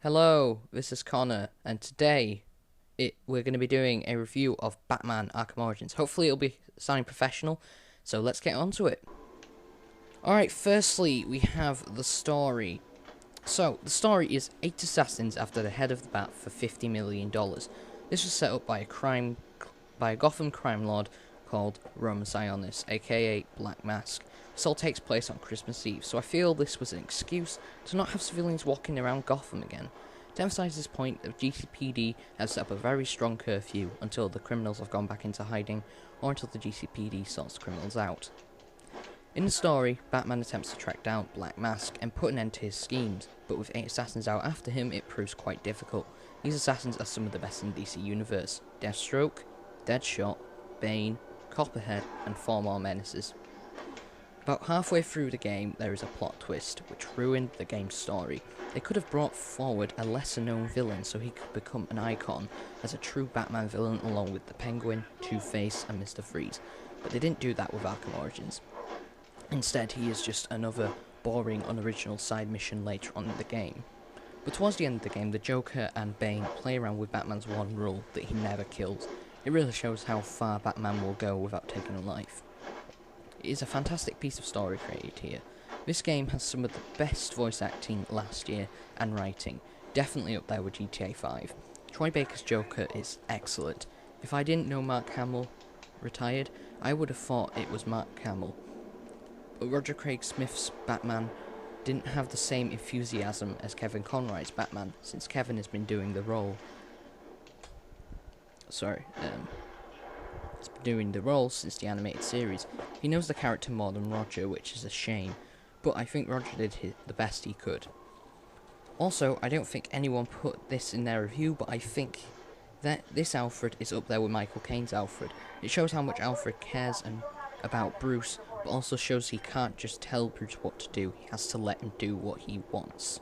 Hello, this is Connor, and today we're going to be doing a review of Batman Arkham Origins. Hopefully it'll be sounding professional, so let's get on to it. Alright, firstly, we have the story. So, the story is 8 assassins after the head of the Bat for $50 million. This was set up by a Gotham crime lord called Roman Sionis, aka Black Mask. This all takes place on Christmas Eve, so I feel this was an excuse to not have civilians walking around Gotham again. To emphasise this point, the GCPD has set up a very strong curfew until the criminals have gone back into hiding, or until the GCPD sorts the criminals out. In the story, Batman attempts to track down Black Mask and put an end to his schemes, but with 8 assassins out after him, it proves quite difficult. These assassins are some of the best in the DC universe: Deathstroke, Deadshot, Bane, Copperhead, and 4 more menaces. About halfway through the game, there is a plot twist, which ruined the game's story. They could have brought forward a lesser-known villain so he could become an icon as a true Batman villain along with the Penguin, Two-Face, and Mr. Freeze, but they didn't do that with Arkham Origins. Instead, he is just another boring, unoriginal side mission later on in the game. But towards the end of the game, the Joker and Bane play around with Batman's one rule that he never kills. It really shows how far Batman will go without taking a life. It is a fantastic piece of story created here. This game has some of the best voice acting last year and writing, definitely up there with GTA 5. Troy Baker's Joker is excellent. If I didn't know Mark Hamill retired, I would have thought it was Mark Hamill. But Roger Craig Smith's Batman didn't have the same enthusiasm as Kevin Conroy's Batman, since Kevin has been doing the role. Has been doing the role since the animated series. He knows the character more than Roger, which is a shame, but I think Roger did the best he could. Also, I don't think anyone put this in their review, but I think that this Alfred is up there with Michael Caine's Alfred. It shows how much Alfred cares about Bruce, but also shows he can't just tell Bruce what to do, he has to let him do what he wants.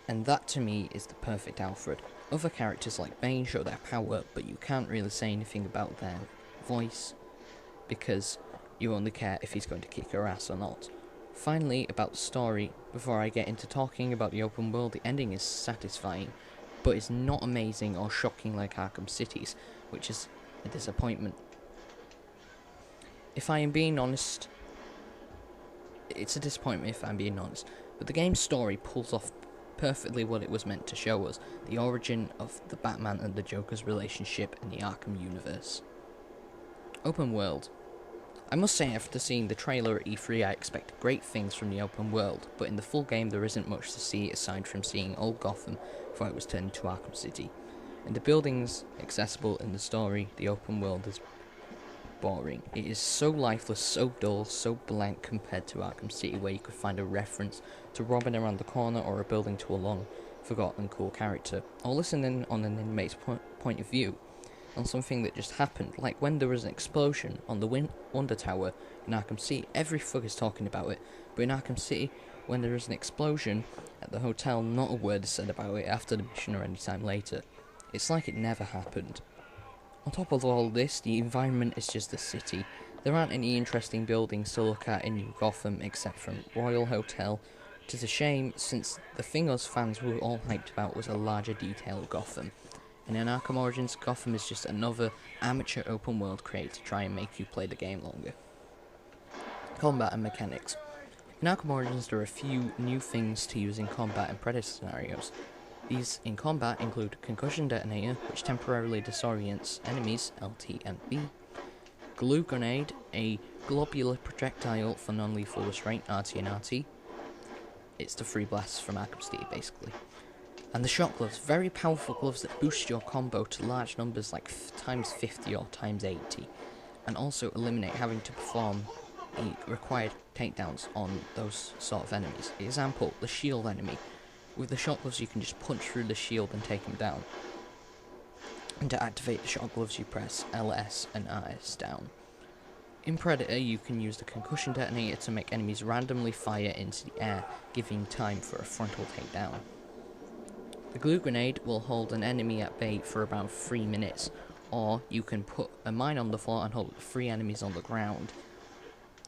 And that to me is the perfect Alfred. Other characters like Bane show their power, but you can't really say anything about their voice, because you only care if he's going to kick your ass or not. Finally, about the story, before I get into talking about the open world, the ending is satisfying, but it's not amazing or shocking like Arkham City's, which is a disappointment. If I am being honest, it's a disappointment if I'm being honest, but the game's story pulls off perfectly what it was meant to show us, the origin of the Batman and the Joker's relationship in the Arkham universe. Open world. I must say, after seeing the trailer at E3, I expected great things from the open world, but in the full game there isn't much to see aside from seeing old Gotham before it was turned into Arkham City. And the buildings accessible in the story, the open world is boring. It is so lifeless, so dull, so blank compared to Arkham City, where you could find a reference to Robin around the corner or a building to a long forgotten cool character, or listen in on an inmate's point of view on something that just happened, like when there was an explosion on the Wonder Tower in Arkham City. Every thug is talking about it, but in Arkham City, when there is an explosion at the hotel, not a word is said about it after the mission or any time later. It's like it never happened. On top of all this, the environment is just a city. There aren't any interesting buildings to look at in New Gotham except from Royal Hotel, which is a shame since the thing us fans were all hyped about was a larger detail of Gotham. And in Arkham Origins, Gotham is just another amateur open world created to try and make you play the game longer. Combat and mechanics. In Arkham Origins there are a few new things to use in combat and predator scenarios. These in combat include Concussion Detonator, which temporarily disorients enemies, LT and B, Glue Grenade, a globular projectile for non-lethal restraint, RT and RT. It's the free blasts from Arkham City, basically. And the Shock Gloves, very powerful gloves that boost your combo to large numbers like times 50 or times 80, and also eliminate having to perform the required takedowns on those sort of enemies. Example, the shield enemy. With the Shock Gloves you can just punch through the shield and take him down. And to activate the Shock Gloves you press LS and RS down. In Predator you can use the Concussion Detonator to make enemies randomly fire into the air, giving time for a frontal takedown. The Glue Grenade will hold an enemy at bay for about 3 minutes, or you can put a mine on the floor and hold 3 enemies on the ground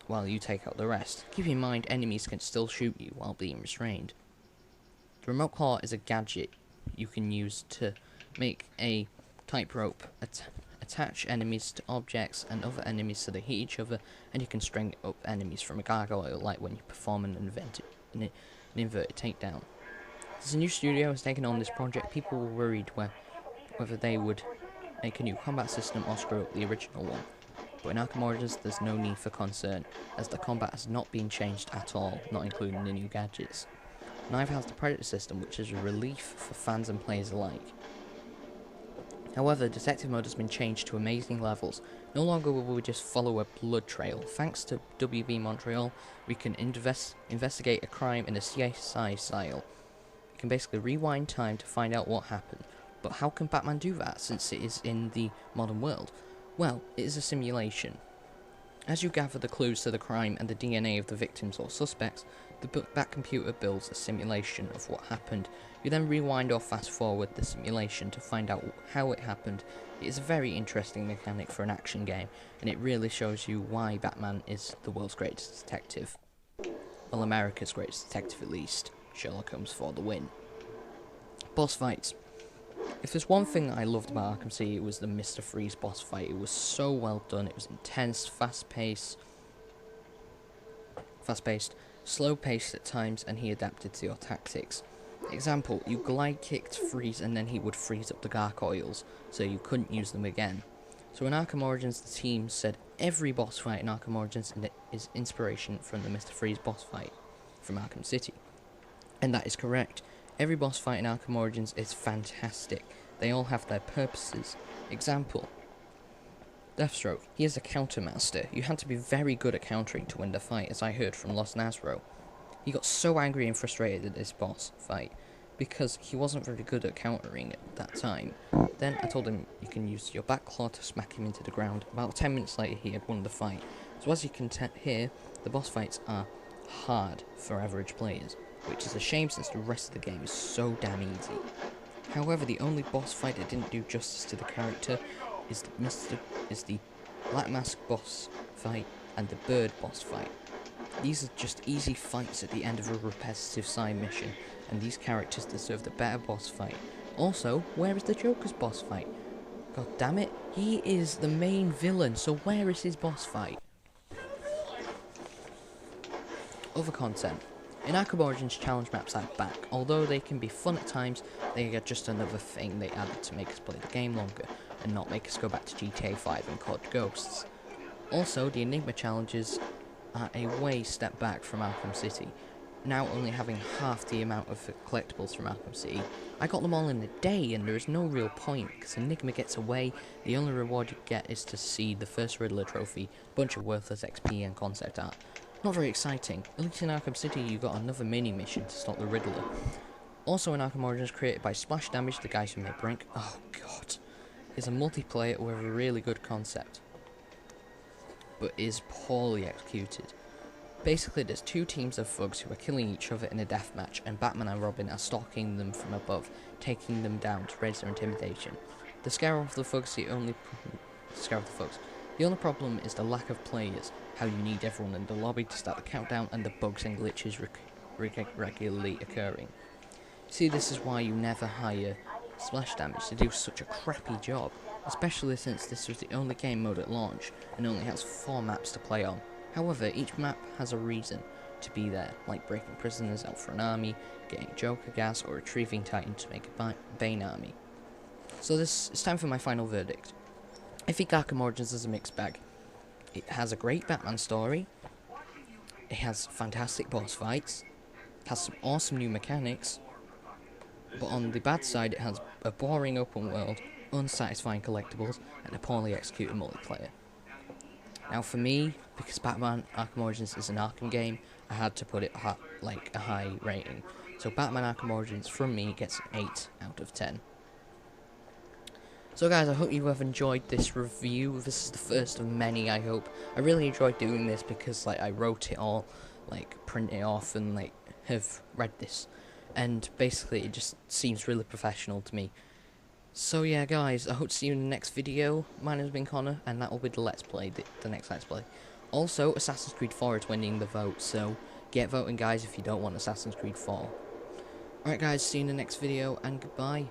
while you take out the rest. Keep in mind enemies can still shoot you while being restrained. The remote claw is a gadget you can use to make a tightrope attach enemies to objects and other enemies so they hit each other, and you can string up enemies from a gargoyle like when you perform an inverted takedown. As a new studio has taken on this project, people were worried whether they would make a new combat system or screw up the original one. But in Arkham Origins there's no need for concern, as the combat has not been changed at all, not including the new gadgets. Neither has the Predator system, which is a relief for fans and players alike. However, detective mode has been changed to amazing levels. No longer will we just follow a blood trail. Thanks to WB Montreal, we can investigate a crime in a CSI style. We can basically rewind time to find out what happened. But how can Batman do that, since it is in the modern world? Well, it is a simulation. As you gather the clues to the crime and the DNA of the victims or suspects, the Bat computer builds a simulation of what happened. You then rewind or fast forward the simulation to find out how it happened. It is a very interesting mechanic for an action game, and it really shows you why Batman is the world's greatest detective. Well, America's greatest detective at least. Sherlock Holmes for the win. Boss fights. If there's one thing that I loved about Arkham City, it was the Mr. Freeze boss fight. It was so well done. It was intense, fast-paced, slow-paced at times, and he adapted to your tactics. Example, you glide-kicked Freeze and then he would freeze up the gargoyles, so you couldn't use them again. So in Arkham Origins, the team said every boss fight in Arkham Origins is inspiration from the Mr. Freeze boss fight from Arkham City. And that is correct. Every boss fight in Arkham Origins is fantastic. They all have their purposes. Example, Deathstroke. He is a countermaster. You had to be very good at countering to win the fight, as I heard from Los Nasro. He got so angry and frustrated at this boss fight because he wasn't very good at countering at that time. Then I told him you can use your back claw to smack him into the ground. About 10 minutes later he had won the fight. So as you can hear, the boss fights are hard for average players, which is a shame since the rest of the game is so damn easy. However, the only boss fight that didn't do justice to the character is the Black Mask boss fight and the Bird boss fight. These are just easy fights at the end of a repetitive side mission, and these characters deserve the better boss fight. Also, where is the Joker's boss fight? God damn it, he is the main villain, so where is his boss fight? Other content. In Arkham Origins, challenge maps are back. Although they can be fun at times, they are just another thing they added to make us play the game longer, and not make us go back to GTA 5 and COD Ghosts. Also, the Enigma challenges are a way step back from Arkham City, now only having half the amount of collectibles from Arkham City. I got them all in a day, and there is no real point, because Enigma gets away. The only reward you get is to see the first Riddler trophy, bunch of worthless XP and concept art. Not very exciting. At least in Arkham City you got another mini mission to stop the Riddler. Also in Arkham Origins, created by Splash Damage, the guys who made Brink, oh god, is a multiplayer with a really good concept, but is poorly executed. Basically, there's two teams of thugs who are killing each other in a deathmatch, and Batman and Robin are stalking them from above, taking them down to raise their intimidation. The scare of the thugs, the only problem is the lack of players, how you need everyone in the lobby to start the countdown, and the bugs and glitches regularly occurring. See, this is why you never hire Splash Damage to do such a crappy job, especially since this was the only game mode at launch and only has 4 maps to play on. However, each map has a reason to be there, like breaking prisoners out for an army, getting Joker gas, or retrieving Titan to make a Bane army. So it's time for my final verdict. I think Arkham Origins is a mixed bag. It has a great Batman story, it has fantastic boss fights, it has some awesome new mechanics, but on the bad side it has a boring open world, unsatisfying collectibles, and a poorly executed multiplayer. Now for me, because Batman Arkham Origins is an Arkham game, I had to put it like a high rating. So Batman Arkham Origins from me gets an 8 out of 10. So guys, I hope you have enjoyed this review. This is the first of many, I hope. I really enjoyed doing this because I wrote it all, print it off and have read this. And basically it just seems really professional to me. So yeah guys, I hope to see you in the next video. My name has been Connor, and that will be the Let's Play, the next Let's Play. Also, Assassin's Creed 4 is winning the vote, so get voting guys if you don't want Assassin's Creed 4. Alright guys, see you in the next video, and goodbye.